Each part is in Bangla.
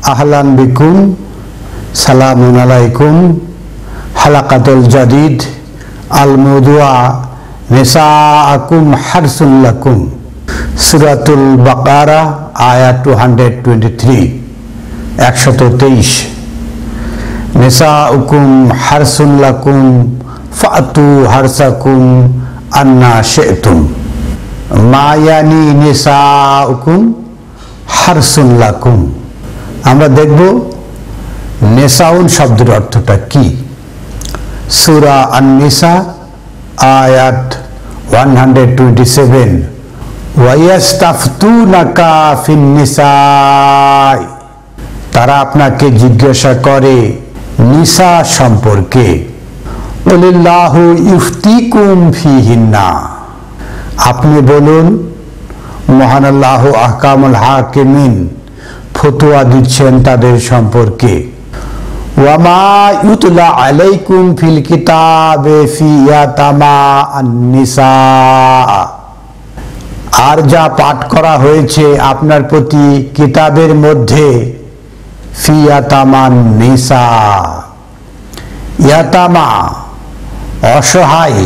আহলান বিকুম, সালামুন আলাইকুম। হালাকাতুল জাদিদ, আল মওদুআ নিসাআকুম হারসুন লাকুম। সূরাতুল বাকারা আয়াত 223, 123। নিসাউকুম হারসুন লাকুম ফাতু হারসাকুম আন্না শি'তুম। মা ইয়ানি নিসাউকুম হারসুন লাকুম। আমরা দেখব নিসাউন শব্দের অর্থটা কি। সূরা আন-নিসা আয়াত 127। ওয়াইয়াস্তাফতুনাকা ফিন-নিসাই। তারা আপনাকে জিজ্ঞাসা করে নিসা সম্পর্কে। কুলিল্লাহু ইফতিকুম ফিহিন্না। আপনি বলুন, মহান আল্লাহ আহকামুল হাকিমিন ফতোয়া দিচ্ছেন তাদের সম্পর্কে। ওয়ামা ইউতলা আলাইকুম ফিল কিতাবে ফি ইয়াতামা আন-নিসা। আর যা পাঠ করা হয়েছে আপনার প্রতি কিতাবের মধ্যে ফি ইয়াতামা আন-নিসা। ইয়াতামা অসহায়,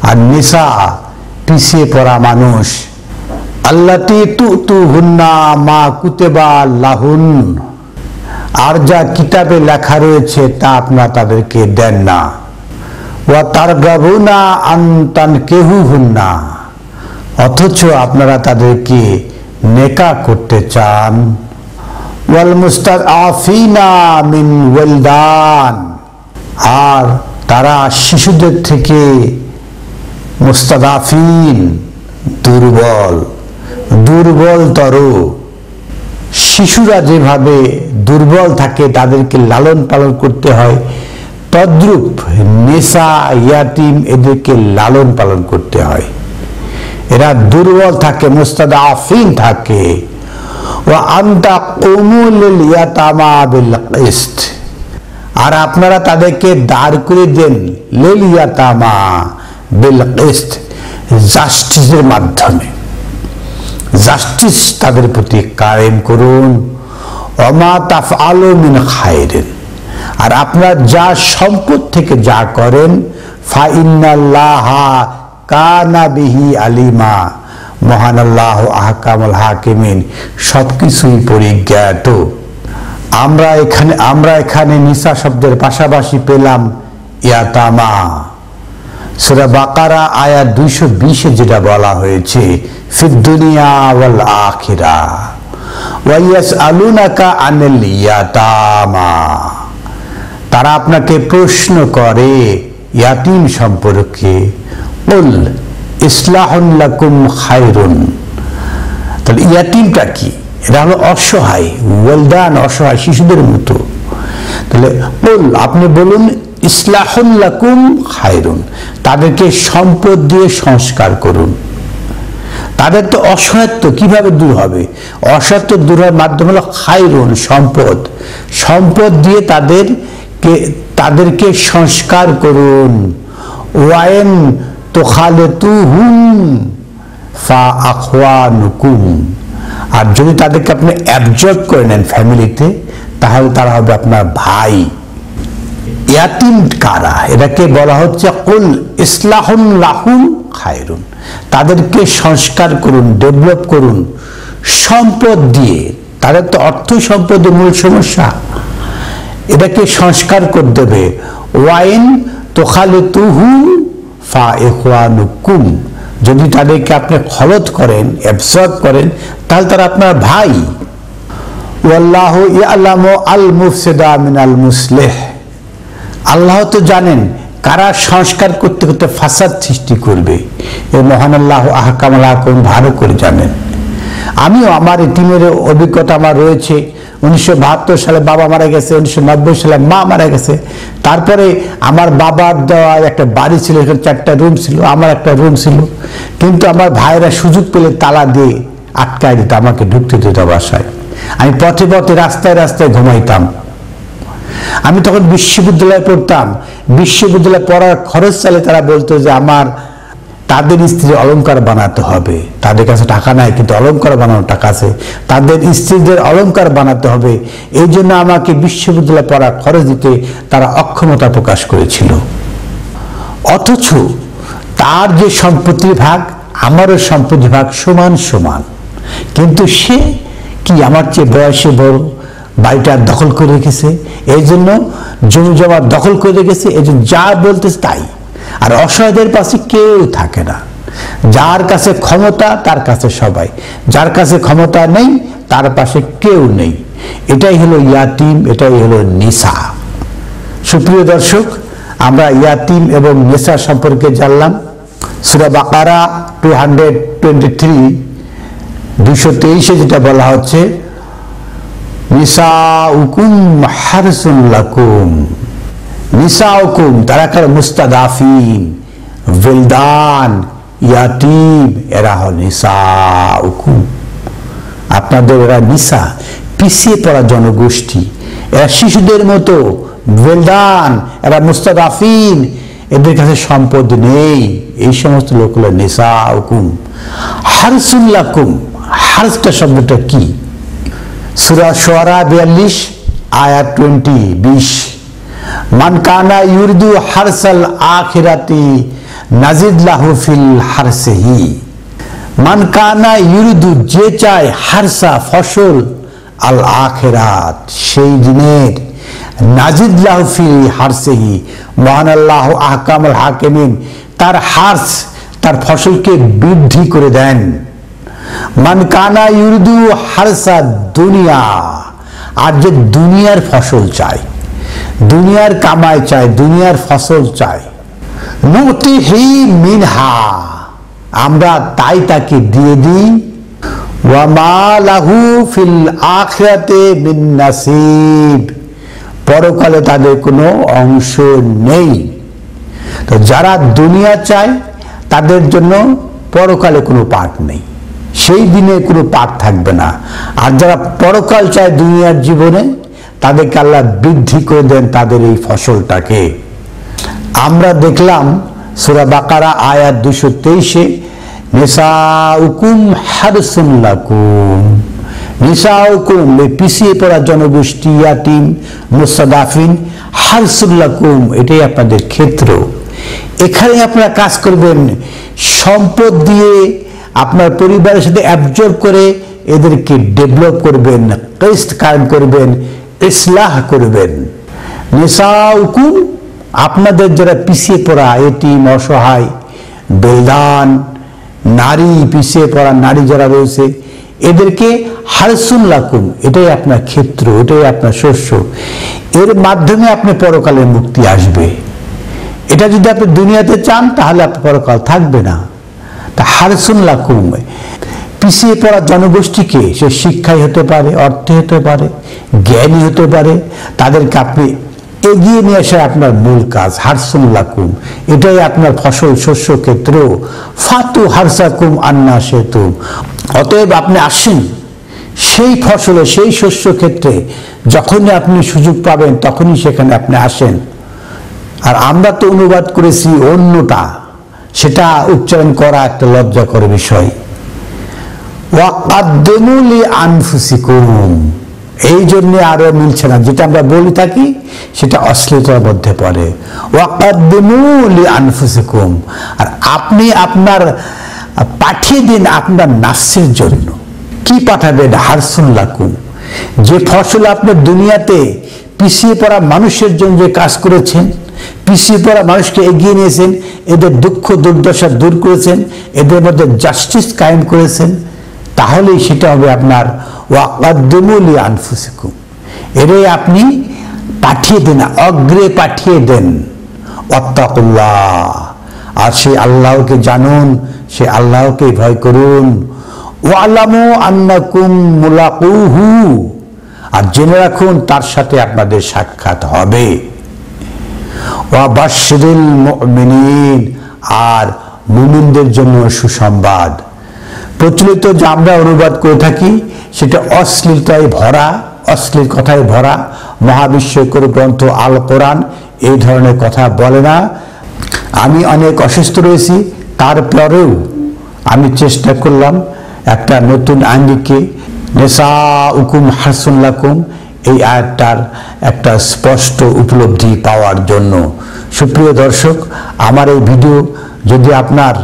আর নিসা পিছিয়ে পড়া মানুষ। আল্লাতী তুতুহুন্না মা কুতিবা লাহুন। আর যা কিতাবে লেখা রয়েছে তা আপনারা তাদেরকে দেন না। ওয়া তারগাবুনা আন তানকিহুহুন্না। অথচ আপনারা তাদেরকে নেকা করতে চান। ওয়াল মুস্তাদআফিনা মিন ওয়ালদান। আর তারা শিশুদের থেকে মুস্তাদাফিন দুর্বলতর। শিশুরা যেভাবে দুর্বল থাকে তাদেরকে লালন পালন করতে হয়, তদ্রূপ নেশা ইয়াতিম এদেরকে লালন পালন করতে হয়। এরা দুর্বল থাকে, মুস্তাদাফিন থাকে। ওয়া আনতা কুমুল ইয়াতামা বিল কিসত। আর আপনারা তাদেরকে দাঁড় করে দেন লিল ইয়াতামা বিল কিসত, জাস্টিসের মাধ্যমে। জাস্টিস তাদের প্রতি কায়েম করুন। ওমা তাফআলু মিন খায়রিন। আর আপনারা যা সম্পদ থেকে যা করেন, ফা ইন্নাল্লাহা কানা বিহি আলিমা। মহান আল্লাহ আহকামুল হাকিমিন সবকিছুই পরিজ্ঞাত। আমরা এখানে নিসা শব্দের পাশাপাশি পেলাম ইয়াতামা। সূরা বাকারা আয়াত 220 যেটা বলা হয়েছে, ফিদ দুনিয়া ওয়াল আখিরা ওয়া ইয়াসআলুনাকা আনিল ইয়াতামা। তারা আপনাকে প্রশ্ন করে ইয়াতিম সম্পর্কে। কুল ইসলাহুন লাকুম খায়রুন। তাহলে ইয়াতিমটা কি? এটা হলো অসহায়, ওয়ালদান অসহায় শিশুদের মতো। তাহলে কুল আপনি বলুন ইসলাহুন লাকুম খায়রুন। তাদেরকে সম্পদ দিয়ে সংস্কার করুন। তাদের তো অসহায়ত্ব কিভাবে দূর হবে? অসহায়ত্ব দূর হওয়ার মাধ্যম হলো খায়রুন, সম্পদ। সম্পদ দিয়ে তাদেরকে সংস্কার করুন। ওয়াইন তুখালিতুহুম ফা আখওয়ানুকুম। আর যদি তাদেরকে আপনি অ্যাবজর্ব করে নেন ফ্যামিলিতে, তাহলে তারা হবে আপনার ভাই। ইয়াতিম কারা? এটাকে বলা হচ্ছে কুল ইসলাহুন লাহুম খায়রুন। তাদেরকে সংস্কার করুন, ডেভেলপ করুন সম্পদ দিয়ে। তাদের তো অর্থ সম্পদের মূল সমস্যা, এটাকে সংস্কার করে দেবে। ওয়াইন তুখালিতুহুম ফা ইখওয়ানুকুম। যদি তাদেরকে আপনি খলত করেন, অ্যাবসর্ব করেন, তাহলে তারা আপনার ভাই। ওয়াল্লাহু ইয়ালামু আল মুফসিদা মিনাল মুসলিহ। আল্লাহ তো জানেন কারা সংস্কার করতে করতে ফাসাদ সৃষ্টি করবে। এই মহান আল্লাহ আহকামুল হাকিম ভালো করে জানেন। আমিও আমার এতিমের অভিজ্ঞতা আমার রয়েছে। 1972 সালে বাবা মারা গেছে, 1990 সালে মা মারা গেছে। তারপরে আমার বাবার দেওয়া একটা বাড়ি ছিল, এখানে 4টা রুম ছিল, আমার একটা রুম ছিল। কিন্তু আমার ভাইয়েরা সুযোগ পেলে তালা দিয়ে আটকায় দিত, আমাকে ঢুকতে দিত বাসায়। আমি পথে পথে রাস্তায় রাস্তায় ঘুমাইতাম। আমি তখন বিশ্ববিদ্যালয়ে পড়তাম। বিশ্ববিদ্যালয়ে পড়ার খরচ চালে তারা বলতো যে আমার তাদের স্ত্রীর অলংকার বানাতে হবে। তাদের কাছে টাকা নাই কিন্তু অলংকার বানানোর টাকা আছে, তাদের স্ত্রীদের অলংকার বানাতে হবে। এই জন্য আমাকে বিশ্ববিদ্যালয়ে পড়ার খরচ দিতে তারা অক্ষমতা প্রকাশ করেছিল। অথচ তার যে সম্পত্তির ভাগ, আমারও সম্পত্তির ভাগ সমান সমান, কিন্তু সে কি আমার চেয়ে বয়সে বড়, বাড়িটা দখল করে রেখেছে, এই জন্য জমি জমা দখল করে রেখেছে, এই জন্য যা বলতেছে তাই। আর অসহায়দের পাশে কেউ থাকে না। যার কাছে ক্ষমতা তার কাছে সবাই, যার কাছে ক্ষমতা নেই তার পাশে কেউ নেই। এটাই হলো ইয়াতিম, এটাই হলো নিসা। সুপ্রিয় দর্শক, আমরা ইয়াতিম এবং নিসা সম্পর্কে জানলাম। সূরা বাকারা 223 223 যেটা বলা হচ্ছে, নিসাউকুম হারসুন লাকুম। নিসাউকুম তারা কার মুস্তাদাফিন, ওয়েলদান, ইয়াতিম, এরা হল নিসাউকুম। আপনাদের এরা নিসা, পিছিয়ে পড়া জনগোষ্ঠী, এরা শিশুদের মতো, ওয়েলদান, এরা মুস্তাদাফিন, এদের কাছে সম্পদ নেই। এই সমস্ত লোক হলো নিসাউকুম। হারসুন লাকুম, হারসটা শব্দটা কি? সূরা শুআরা 42 আয়াত 20 মান কানা ইউরিদু হারসাল আখিরাতি নাজিদ লাহু ফিল হারসিহি। মান কানা ইউরিদু, যে চায়, হারসা ফসল, আল আখিরাত, সেই দিনের, নাজিদ লাহু ফিল হারসিহি, মহান আল্লাহ আহকামুল হাকিমিন তার হার্স, তার ফসলকে বৃদ্ধি করে দেন। মান কানা ইউরিদু হারসা দুনিয়া, আর যে দুনিয়ার ফসল চায়, দুনিয়ার কামাই চায়, দুনিয়ার ফসল চায়, নুতিহি মিনহা, আমরা তাই তাকে দিয়ে দিই। ওয়া মা লাহু ফিল আখিরাতি মিন নাসিব, পরকালে তাদের কোনো অংশ নেই। তো যারা দুনিয়া চায় তাদের জন্য পরকালে কোনো পাঠ নেই, সেই দিনে কোনো পাঠ থাকবে না। আর যারা পরকাল চায় দুনিয়ার জীবনে, তাদেরকে আল্লাহ বৃদ্ধি করে দেন তাদের এই ফসলটাকে। আমরা দেখলাম সূরা বাকারা আয়াত 223, নিসাউকুম হারসুন লাকুম। নিসাউকুম, পিছিয়ে পড়া জনগোষ্ঠী, ইয়াতিম, মুস্তাদাফিন, হারসুন লাকুম, এটাই আপনাদের ক্ষেত্র। এখানে আপনারা কাজ করবেন, সম্পদ দিয়ে আপনার পরিবারের সাথে অ্যাবজর্ব করে এদেরকে ডেভেলপ করবেন, কিস্ত কায়েম করবেন, ইসলাহ করবেন। নিসাউকুম, আপনাদের যারা পিছিয়ে পড়া, এতিম, অসহায়, বেলদান, নারী, পিছিয়ে পড়া নারী যারা রয়েছে, এদেরকে হারসুন লাকুম, এটাই আপনার ক্ষেত্র, এটাই আপনার শস্য। এর মাধ্যমে আপনি পরকালের মুক্তি আসবে। এটা যদি আপনি দুনিয়াতে চান তাহলে আপনার পরকাল থাকবে না। তা হারসুন লাকুম, পিছিয়ে পড়া জনগোষ্ঠীকে, সে শিক্ষাই হতে পারে, অর্থে হতে পারে, জ্ঞানী হতে পারে, তাদেরকে আপনি এগিয়ে নিয়ে আসা আপনার মূল কাজ। হারসুন লাকুম, এটাই আপনার ফসল, শস্য ক্ষেত্র। ফাতু হারসাকুম আন্না সেতুম, অতএব আপনি আসেন সেই ফসলে, সেই শস্য ক্ষেত্রে, যখনই আপনি সুযোগ পাবেন তখনই সেখানে আপনি আসেন। আর আমরা তো অনুবাদ করেছি অন্যটা, সেটা উচ্চারণ করা একটা লজ্জাকর বিষয়। ওয়াকাদ্দিমু লিআনফুসিকুম, এই জন্য আরো মিলছে না, যেটা আমরা বলি থাকি সেটা অশ্লীলতার মধ্যে পড়ে। ওয়াকাদ্দিমু লিআনফুসিকুম, আর আপনি আপনার পাঠিয়ে দিন আপনার নাফসের জন্য। কি পাঠাবেন? হারসুন লাকুম, যে ফসল আপনার দুনিয়াতে পিছিয়ে পড়া মানুষের জন্য যে কাজ করেছেন, পিছিয়ে পড়া মানুষকে এগিয়ে নিয়েছেন, এদের দুঃখ দুর্দশা দূর করেছেন, এদের মধ্যে জাস্টিস কায়েম করেছেন, তাহলেই সেটা হবে আপনার ওয়াকাদ্দিমু লিআনফুসিকুম। এটাই আপনি পাঠিয়ে দেন, অগ্রে পাঠিয়ে দেন। ওয়াত্তাকুল্লাহ, আর সেই আল্লাহকে জানুন, সে আল্লাহকে ভয় করুন। ওয়ালামু আন্নাকুম মুলাকুহু, আর জেনে রাখুন তার সাথে আপনাদের সাক্ষাৎ হবে। ওয়াবাশশিরিল মুমিনিন, আর মুমিনদের জন্য সুসংবাদ। প্রচলিত যা আমরা অনুবাদ করে থাকি সেটা অশ্লীলতায় ভরা, অশ্লীল কথায় ভরা। মহাবিশ্বকর গ্রন্থ আল কোরআন এই ধরনের কথা বলে না। আমি অনেক অসুস্থ রয়েছি, তারপরেও আমি চেষ্টা করলাম একটা নতুন আঙ্গিকে নিসাউকুম হারসুন লাকুম এই আয়াতটার একটা স্পষ্ট উপলব্ধি পাওয়ার জন্য। সুপ্রিয় দর্শক, আমার এই ভিডিও যদি আপনার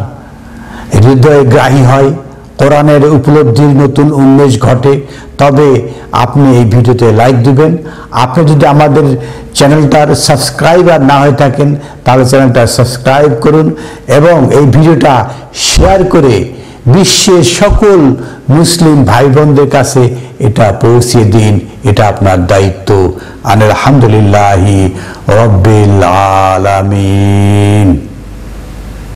হৃদয়ে গ্রাহী হয়, কোরআনের উপলব্ধির নতুন উন্মেষ ঘটে, তবে আপনি এই ভিডিওতে লাইক দিবেন। আপনি যদি আমাদের চ্যানেলটার সাবস্ক্রাইবার না হয়ে থাকেন তাহলে চ্যানেলটা সাবস্ক্রাইব করুন এবং এই ভিডিওটা শেয়ার করে বিশ্বের সকল মুসলিম ভাই বোনদের কাছে এটা পৌঁছে দিন। এটা আপনার দায়িত্ব। আলহামদুলিল্লাহি রাব্বিল আলামিন।